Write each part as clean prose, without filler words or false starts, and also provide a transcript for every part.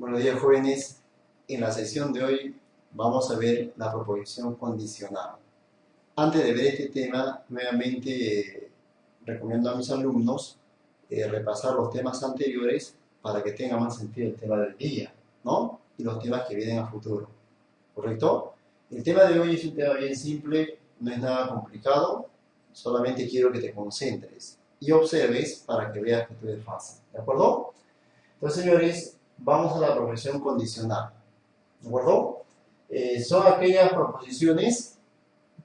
Buenos días, jóvenes. En la sesión de hoy vamos a ver la proposición condicional. Antes de ver este tema, nuevamente recomiendo a mis alumnos repasar los temas anteriores para que tenga más sentido el tema del día, ¿no? Y los temas que vienen a futuro, ¿correcto? El tema de hoy es un tema bien simple, no es nada complicado, solamente quiero que te concentres y observes para que veas que todo es fácil, ¿de acuerdo? Entonces, señores, vamos a la proposición condicional, ¿de acuerdo? Son aquellas proposiciones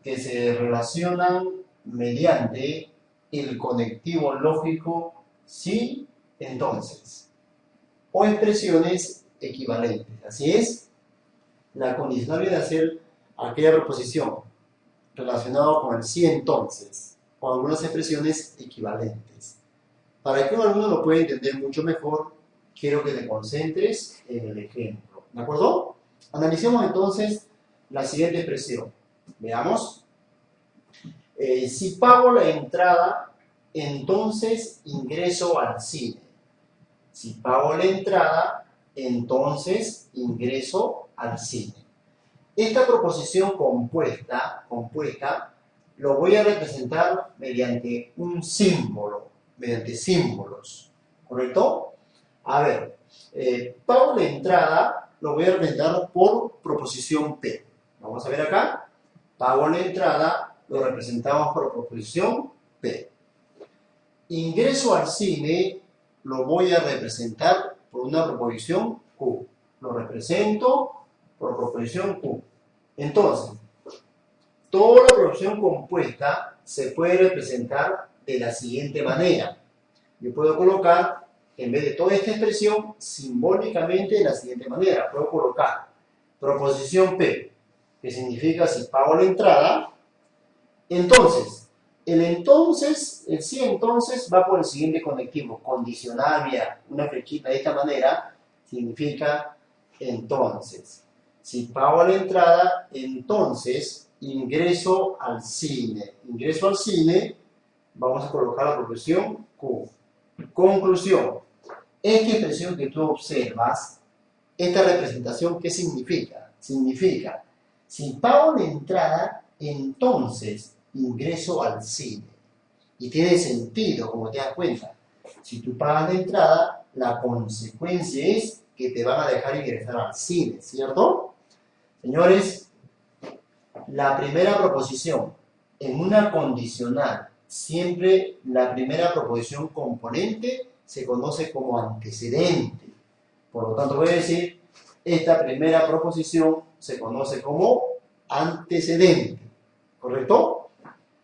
que se relacionan mediante el conectivo lógico sí, entonces, o expresiones equivalentes. Así es, la condicional viene a ser aquella proposición relacionada con el sí, entonces, o algunas expresiones equivalentes. Para que un alumno lo pueda entender mucho mejor, quiero que te concentres en el ejemplo, ¿de acuerdo? Analicemos entonces la siguiente expresión. Veamos. Si pago la entrada, entonces ingreso al cine. Si pago la entrada, entonces ingreso al cine. Esta proposición compuesta lo voy a representar mediante un símbolo, mediante símbolos, ¿correcto? A ver, pago la entrada lo voy a representar por proposición P. Vamos a ver acá, pago la entrada lo representamos por proposición P. Ingreso al cine lo voy a representar por una proposición Q. Lo represento por proposición Q. Entonces, toda la proposición compuesta se puede representar de la siguiente manera. Yo puedo colocar, en vez de toda esta expresión, simbólicamente de la siguiente manera. Puedo colocar proposición P, que significa si pago la entrada. Entonces, el sí entonces va por el siguiente conectivo, condicional, mira, una flechita de esta manera, significa entonces. Si pago la entrada, entonces ingreso al cine. Ingreso al cine, vamos a colocar la proposición Q. Conclusión. Esta expresión que tú observas, esta representación, ¿qué significa? Significa, si pago la entrada, entonces ingreso al cine. Y tiene sentido, como te das cuenta. Si tú pagas la entrada, la consecuencia es que te van a dejar ingresar al cine, ¿cierto? Señores, la primera proposición en una condicional, siempre la primera proposición componente se conoce como antecedente. Por lo tanto, voy a decir, esta primera proposición se conoce como antecedente, ¿correcto?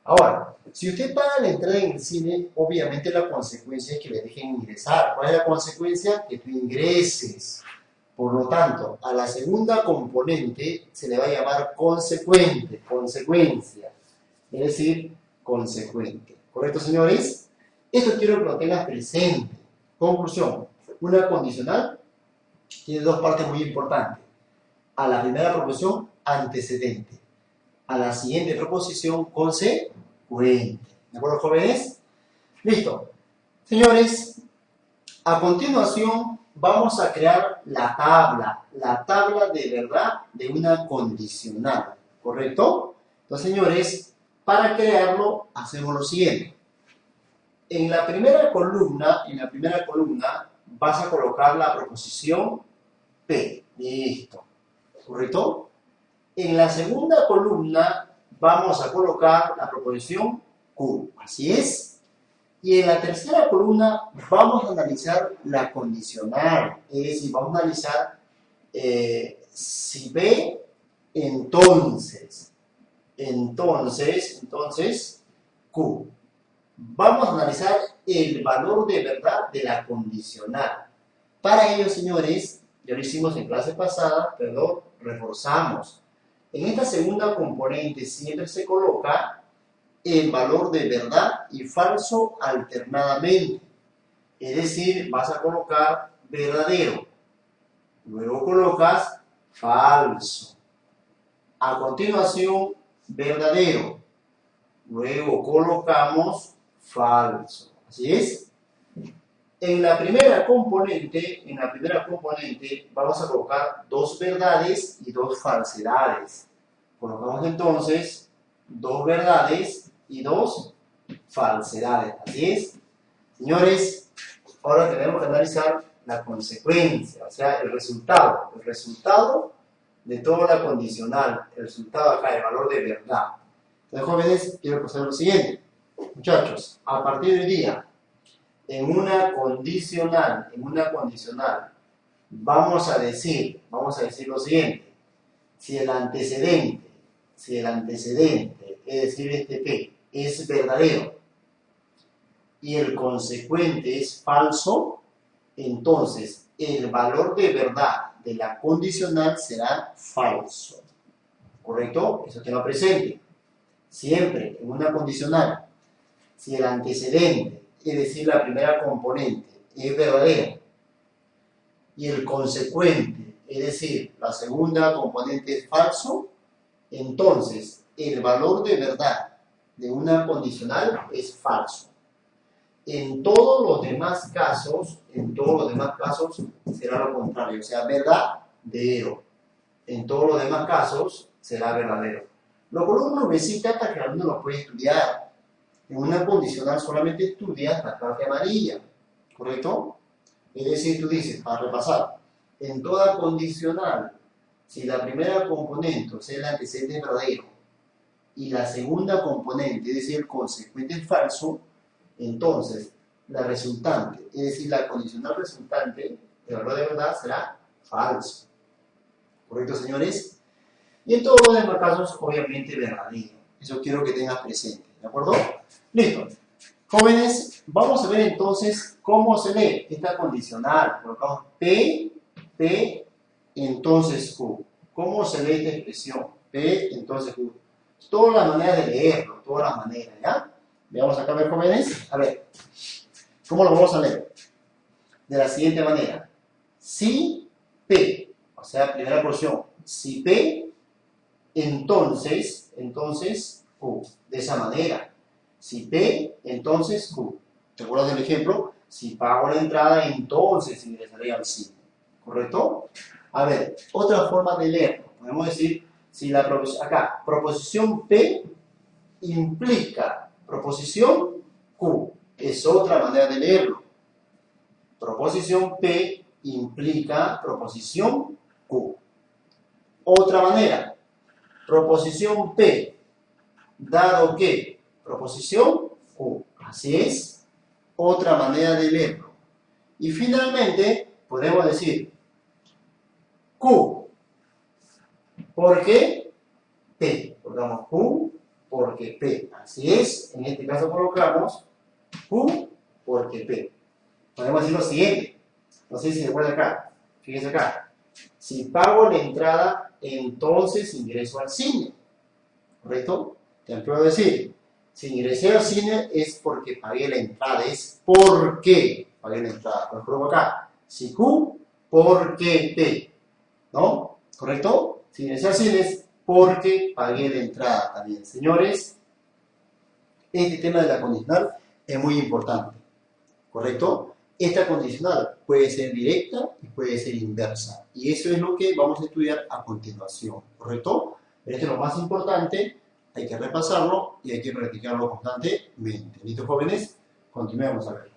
Ahora, si usted paga la entrada en el cine, obviamente la consecuencia es que le dejen ingresar. ¿Cuál es la consecuencia? Que tú ingreses. Por lo tanto, a la segunda componente se le va a llamar consecuente, consecuencia, es decir, consecuente. ¿Correcto, señores? Esto quiero que lo tengas presente. Conclusión, una condicional tiene dos partes muy importantes. A la primera proposición, antecedente. A la siguiente proposición, consecuente. ¿De acuerdo, jóvenes? Listo. Señores, a continuación vamos a crear la tabla de verdad de una condicional, ¿correcto? Entonces, señores, para crearlo hacemos lo siguiente. En la primera columna vas a colocar la proposición P. Listo. ¿Correcto? En la segunda columna vamos a colocar la proposición Q. Así es. Y en la tercera columna vamos a analizar la condicional. Es decir, vamos a analizar si B, entonces Q. Vamos a analizar el valor de verdad de la condicional. Para ello, señores, ya lo hicimos en clase pasada, pero reforzamos. En esta segunda componente siempre se coloca el valor de verdad y falso alternadamente. Es decir, vas a colocar verdadero, luego colocas falso. A continuación, verdadero, luego colocamos falso. Así es. En la primera componente vamos a colocar dos verdades y dos falsedades. Colocamos entonces dos verdades y dos falsedades. Así es. Señores, ahora tenemos que analizar la consecuencia, o sea, el resultado de toda la condicional, el resultado acá, el valor de verdad. Entonces, jóvenes, quiero que observen lo siguiente. Muchachos, a partir de hoy día, en una condicional, vamos a decir lo siguiente. Si el antecedente, es decir, este P, es verdadero y el consecuente es falso, entonces el valor de verdad de la condicional será falso. ¿Correcto? Eso tenga presente. Siempre en una condicional, si el antecedente, es decir, la primera componente, es verdadera y el consecuente, es decir, la segunda componente es falso, entonces el valor de verdad de una condicional es falso. En todos los demás casos será lo contrario, o sea, verdadero. En todos los demás casos será verdadero. Lo coloco en nubecita hasta que el alumno lo puede estudiar. En una condicional solamente estudias la parte amarilla, ¿correcto? Es decir, tú dices, para repasar, en toda condicional, si la primera componente, o sea, el antecedente es verdadero, y la segunda componente, es decir, el consecuente es falso, entonces la resultante, es decir, la condicional resultante, el valor de verdad será falso. ¿Correcto, señores? Y en todos los demás casos, obviamente, verdadero. Eso quiero que tengas presente, ¿de acuerdo? Listo. Jóvenes, vamos a ver entonces cómo se lee esta condicional. Colocamos P, entonces Q. ¿Cómo se lee esta expresión? P, entonces Q. Todas las maneras de leerlo, todas las maneras, ¿ya? Veamos acá, a ver, jóvenes. A ver, ¿cómo lo vamos a leer? De la siguiente manera. Si P, o sea, primera porción, si P, entonces Q. De esa manera. Si P, entonces Q. ¿Te acuerdas del ejemplo? Si pago la entrada, entonces ingresaré al cine. ¿Correcto? A ver, otra forma de leerlo. Podemos decir, si la proposición P implica proposición Q. Es otra manera de leerlo. Proposición P implica proposición Q. Otra manera. Proposición P, dado que proposición Q. Así es. Otra manera de leerlo. Y finalmente, podemos decir Q. ¿Por qué? P. Colocamos Q porque P. Así es. En este caso colocamos Q porque P. Podemos decir lo siguiente. No sé si se acuerda acá. Fíjense acá. Si pago la entrada, entonces ingreso al cine. ¿Correcto? Te puedo decir, si ingresé al cine es porque pagué la entrada. Es porque pagué la entrada. Lo coloco acá. Si Q, porque P. ¿No? ¿Correcto? Si ingresé al cine es porque pagué la entrada también. Señores, este tema de la condicional es muy importante. ¿Correcto? Esta condicional puede ser directa y puede ser inversa. Y eso es lo que vamos a estudiar a continuación. ¿Correcto? Pero esto es lo más importante. Hay que repasarlo y hay que practicarlo constantemente. ¿Listo, jóvenes? Continuemos a ver.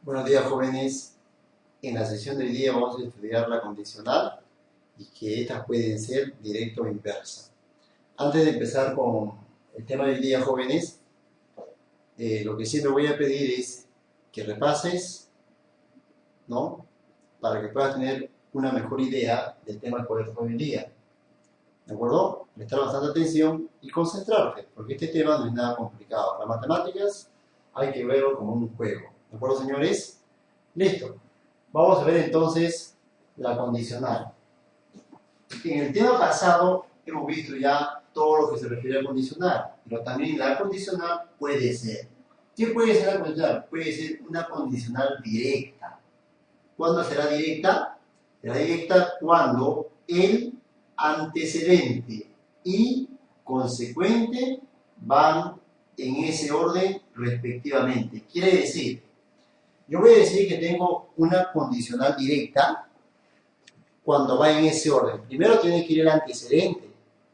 Buenos días, jóvenes. En la sesión de hoy día vamos a estudiar la condicional y que estas pueden ser directa o inversa. Antes de empezar con el tema de hoy día, jóvenes, lo que sí te voy a pedir es que repases, ¿no? Para que puedas tener una mejor idea del tema que voy a tocar hoy en día. ¿De acuerdo? Prestar bastante atención y concentrarte, porque este tema no es nada complicado. Las matemáticas hay que verlo como un juego. ¿De acuerdo, señores? Listo. Vamos a ver entonces la condicional. En el tema pasado hemos visto ya todo lo que se refiere a condicional, pero también la condicional puede ser. ¿Qué puede ser la condicional? Puede ser una condicional directa. ¿Cuándo será directa? Será directa cuando el antecedente y consecuente van en ese orden respectivamente. Quiere decir, yo voy a decir que tengo una condicional directa cuando va en ese orden. Primero tiene que ir el antecedente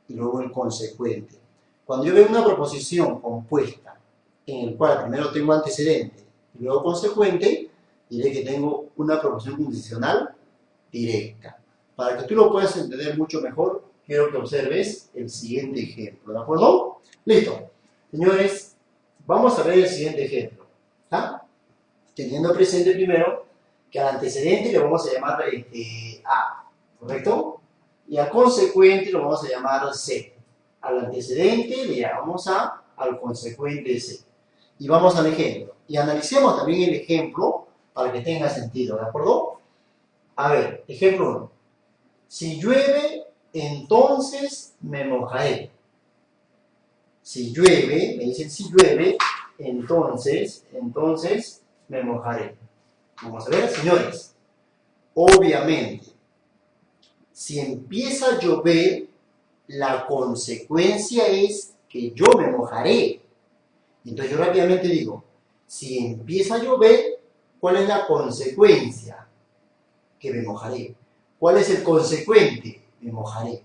y luego el consecuente. Cuando yo veo una proposición compuesta en el cual primero tengo antecedente y luego consecuente, diré que tengo una proposición condicional directa. Para que tú lo puedas entender mucho mejor, quiero que observes el siguiente ejemplo, ¿de acuerdo? Listo. Señores, vamos a ver el siguiente ejemplo. ¿Ah? Teniendo presente primero que al antecedente le vamos a llamar A, ¿correcto? Y al consecuente lo vamos a llamar C. Al antecedente le llamamos A, al consecuente C. Y vamos al ejemplo. Y analicemos también el ejemplo para que tenga sentido, ¿de acuerdo? A ver, ejemplo 1. Si llueve, entonces me mojaré. Si llueve, me dicen si llueve, entonces me mojaré. Vamos a ver, señores. Obviamente, si empieza a llover, la consecuencia es que yo me mojaré. Entonces yo rápidamente digo, si empieza a llover, ¿cuál es la consecuencia? Que me mojaré. ¿Cuál es el consecuente? Me mojaré.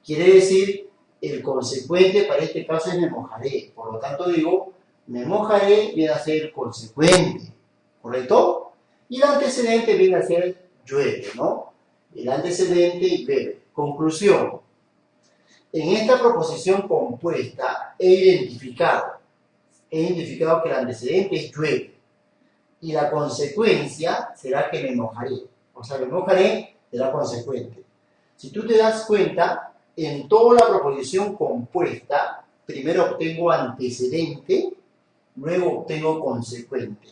Quiere decir, el consecuente para este caso es me mojaré. Por lo tanto digo, me mojaré viene a ser consecuente. ¿Correcto? Y el antecedente viene a ser llueve, ¿no? El antecedente y llueve. Conclusión. En esta proposición compuesta he identificado que el antecedente es llueve. Y la consecuencia será que me mojaré. O sea, me mojaré será consecuente. Si tú te das cuenta, en toda la proposición compuesta, primero obtengo antecedente, luego obtengo consecuente.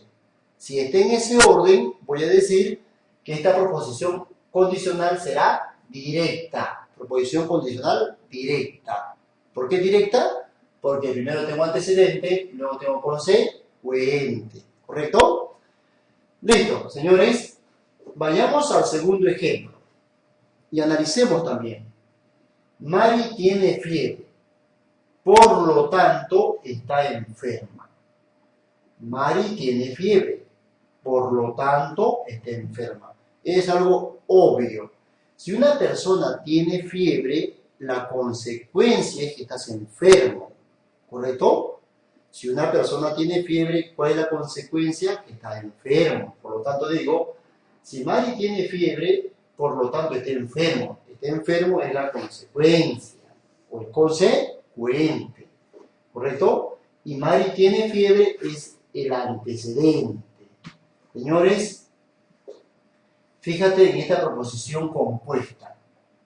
Si está en ese orden, voy a decir que esta proposición condicional será directa. Proposición condicional directa. ¿Por qué directa? Porque primero tengo antecedente y luego tengo consecuente. ¿Correcto? Listo, señores. Vayamos al segundo ejemplo y analicemos también. Mari tiene fiebre, por lo tanto está enferma. Mari tiene fiebre, por lo tanto está enferma. Es algo obvio. Si una persona tiene fiebre, la consecuencia es que estás enfermo, ¿correcto? Si una persona tiene fiebre, ¿cuál es la consecuencia? Que está enfermo. Por lo tanto digo, si Mari tiene fiebre, por lo tanto está enfermo. Está enfermo es la consecuencia o el consecuente, ¿correcto? Y Mari tiene fiebre es el antecedente. Señores, fíjate en esta proposición compuesta.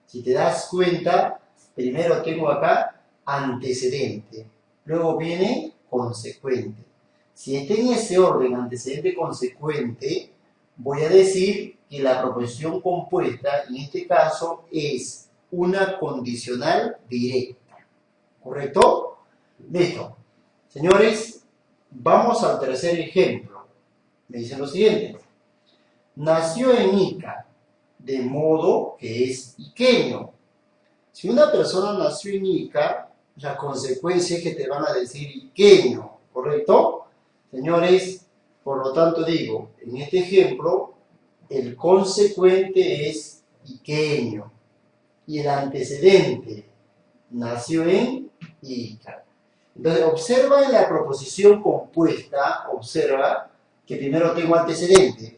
Si te das cuenta, primero tengo acá antecedente, luego viene consecuente. Si está en ese orden antecedente consecuente, voy a decir que la proposición compuesta, en este caso, es una condicional directa. ¿Correcto? Listo. Señores, vamos al tercer ejemplo. Me dicen lo siguiente. Nació en Ica, de modo que es iqueño. Si una persona nació en Ica, la consecuencia es que te van a decir iqueño. ¿Correcto? Señores, por lo tanto digo, en este ejemplo, el consecuente es iqueño y el antecedente nació en Ica. Entonces, observa en la proposición compuesta, observa que primero tengo antecedente,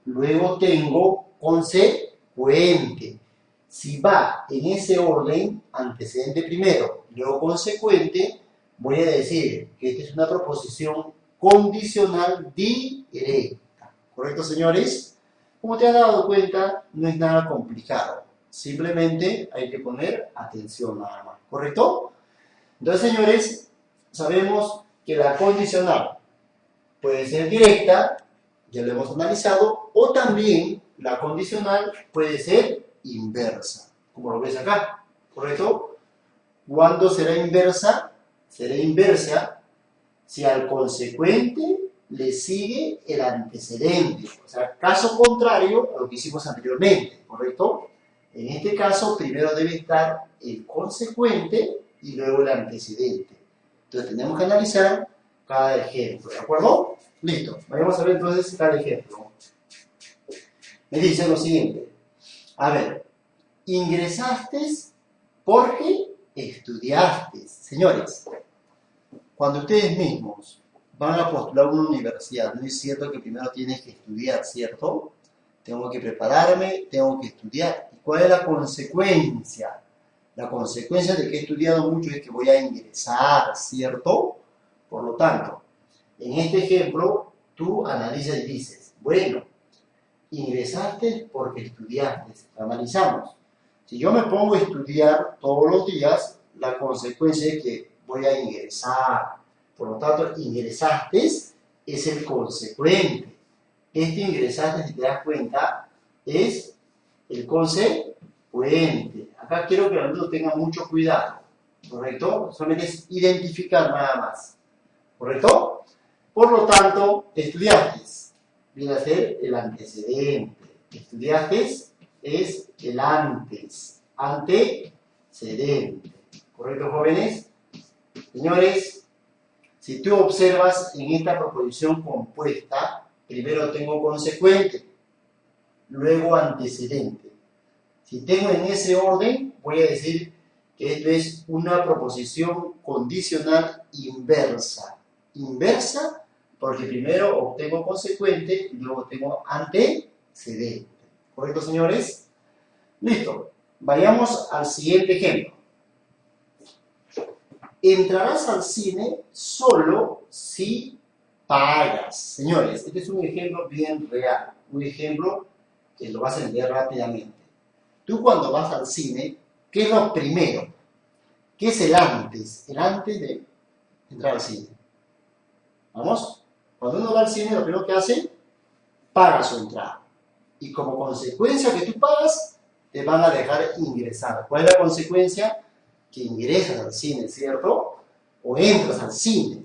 luego tengo consecuente. Si va en ese orden, antecedente primero, luego consecuente, voy a decir que esta es una proposición condicional directa. ¿Correcto, señores? Como te has dado cuenta, no es nada complicado. Simplemente hay que poner atención nada más. ¿Correcto? Entonces, señores, sabemos que la condicional puede ser directa, ya lo hemos analizado, o también la condicional puede ser inversa, como lo ves acá. ¿Correcto? ¿Cuándo será inversa? Será inversa si al consecuente le sigue el antecedente. O sea, caso contrario a lo que hicimos anteriormente, ¿correcto? En este caso, primero debe estar el consecuente y luego el antecedente. Entonces tenemos que analizar cada ejemplo, ¿de acuerdo? Listo, vamos a ver entonces cada ejemplo. Me dice lo siguiente. A ver, ingresaste porque estudiaste. Señores, cuando ustedes mismos van a postular una universidad, no es cierto que primero tienes que estudiar, ¿cierto? Tengo que prepararme, tengo que estudiar. ¿Y cuál es la consecuencia? La consecuencia de que he estudiado mucho es que voy a ingresar, ¿cierto? Por lo tanto, en este ejemplo, tú analizas y dices, bueno, ingresaste porque estudiaste. Analizamos. Si yo me pongo a estudiar todos los días, la consecuencia es que voy a ingresar. Por lo tanto, ingresaste es el consecuente. Este ingresaste, si te das cuenta, es el consecuente. Acá quiero que el alumno tenga mucho cuidado, ¿correcto? Solamente es identificar nada más, ¿correcto? Por lo tanto, estudiaste viene a ser el antecedente. Estudiaste es el antes, antecedente. ¿Correcto, jóvenes? Señores, si tú observas en esta proposición compuesta, primero tengo consecuente, luego antecedente. Si tengo en ese orden, voy a decir que esto es una proposición condicional inversa. Inversa porque primero obtengo consecuente y luego tengo antecedente. ¿Correcto, señores? Listo. Vayamos al siguiente ejemplo. Entrarás al cine solo si pagas. Señores, este es un ejemplo bien real. Un ejemplo que lo vas a entender rápidamente. Tú cuando vas al cine, ¿qué es lo primero? ¿Qué es el antes? El antes de entrar al cine. ¿Vamos? Cuando uno va al cine, lo primero que hace, paga su entrada. Y como consecuencia que tú pagas, te van a dejar ingresar. ¿Cuál es la consecuencia? Que ingresas al cine, ¿cierto? O entras al cine.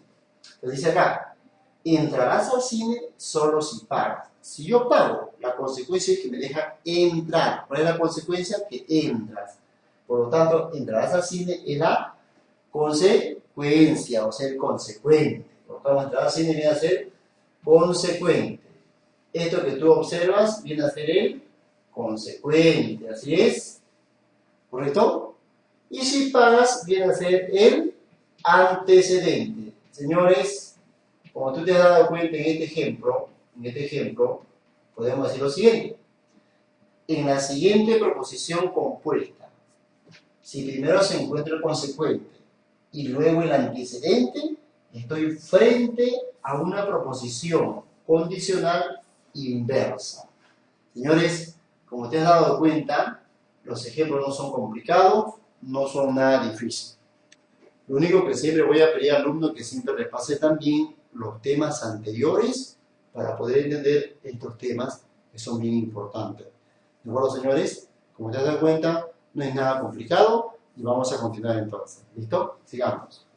Entonces dice acá, entrarás al cine solo si pagas. Si yo pago, la consecuencia es que me deja entrar. ¿Cuál es la consecuencia? Que entras. Por lo tanto, entrarás al cine es la consecuencia, o sea, el consecuente. Por lo tanto, entrar al cine viene a ser consecuente. Esto que tú observas viene a ser el consecuente. Así es. ¿Correcto? Y si pagas, viene a ser el antecedente. Señores, como tú te has dado cuenta en este ejemplo, podemos decir lo siguiente. En la siguiente proposición compuesta, si primero se encuentra el consecuente y luego el antecedente, estoy frente a una proposición condicional inversa. Señores, como te has dado cuenta, los ejemplos no son complicados, no son nada difíciles. Lo único que siempre voy a pedir al alumno que siempre repase también los temas anteriores para poder entender estos temas que son bien importantes. ¿De acuerdo, señores? Como te has dado cuenta, no es nada complicado y vamos a continuar entonces. ¿Listo? Sigamos.